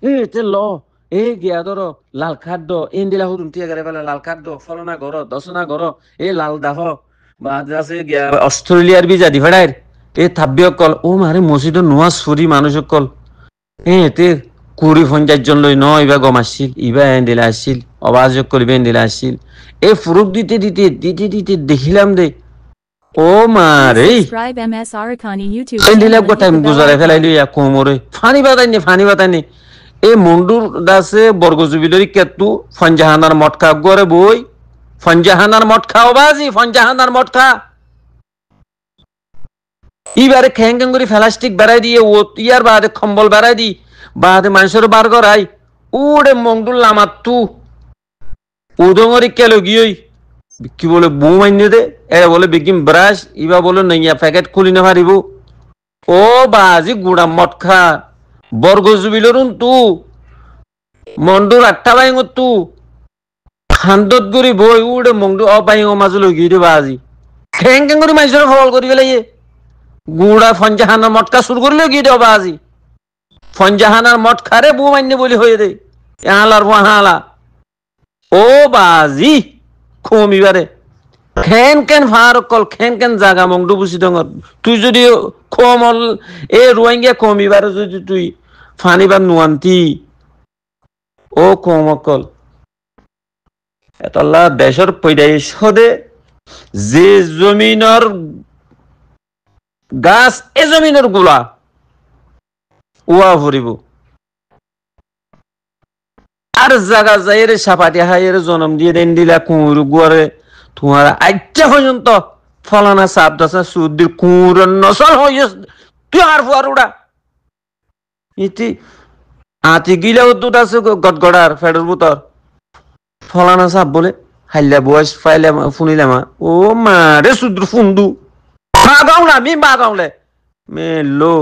তে ল গিয়া ধরো লাল খাদ্য ইন্দিলা হুদুম টিয়া গারে ফেলে লাল খাদ্য ফলনা ঘর দশনা ঘর লাল দাহ বা আছে গিয়া অস্ট্রেলিয়ার বি জাদি ফেড়াইর থাব্য কল ও মারে মসজিদ নোয়াজ ফুরি মানুষ কল তে কুড়ি 50 জন লই ন ইবা গম আসছিল ইবা এন্দিলা আসছিল অবাজ করিবে এন্দিলা আসছিল ফুরুক দিতে দিতে দিতে দিতে দেখিলাম দে ও মারে Subscribe MS Arakani YouTube এন্দিলা channel and hit time the bell গুজারে icon. ফেলাইলি কোমরে ফানি বাতাইনি মন্ডুর দাসে বর্গজুবিলরি কেতু ফঞ্জাহানার মটকা গরে বই ফঞ্জাহানার মটকা বাজি ফঞ্জাহানার মটকা ইবারে খেং করে প্লাস্টিক বেড়াই দিয়ে ও ইয়ার বাদে কম্বল বেড়াই দি বাদে মানুষের বার করাই উড়ে মন্ডুর লামাত্তু উদঙরি কেলো গিয়েই কি বলে বউ মান্য দে এরা বলে বিকিম ব্রাশ ইবা বলে নইয়া প্যাকেট খুলি না পারিব ও বাজি গুড়া মটকা বর্গজুবিলরুন তু মন্ডুর আটটা বাইং তু খান্দত গুড়ি বই উড়ে মন্ডু অবাইং মাঝে লগি রে বাজি খেং করে মানুষের ফল করি গেলে গুড়া ফঞ্জাহানার মটকা শুরু করলে গিয়ে দেওয়া বাজি ফঞ্জাহানার মটকারে বউ মান্য বলি হয়ে দে হালার হালা ও বাজি খমিবারে খেন ফারকল খেন জাগা মংডু বুঝি ডঙর তুই যদি খমল রোহিঙ্গা খমিবারে যদি তুই ফানিবার নুয়ান্তি ও কমকল এতলা দেশের পৈদাইশ হদে যে জমিনের গাছ এ জমিনের গুলা উয়া ভরিব আর জায়গা যাই রে সাপাটি হাইয়ের জন্ম দিয়ে দেন দিলা কুঁড় গুয়ারে তোমার আইটা পর্যন্ত ফলানা সাপ দাসা সুদ্দির কুঁড় নসল হয়ে তুই আর ফুয়ার উড়া ইতি আতি গিলাও দুট আছে গড়গড়ার ফেডের ভিতর ফলানা সাপ বলে হাইলা বয়স ফাইলে ফুনিলাম ও মা রে সুদ্র ফুন্দু বাগাও না আমি বাগাওলে মেলো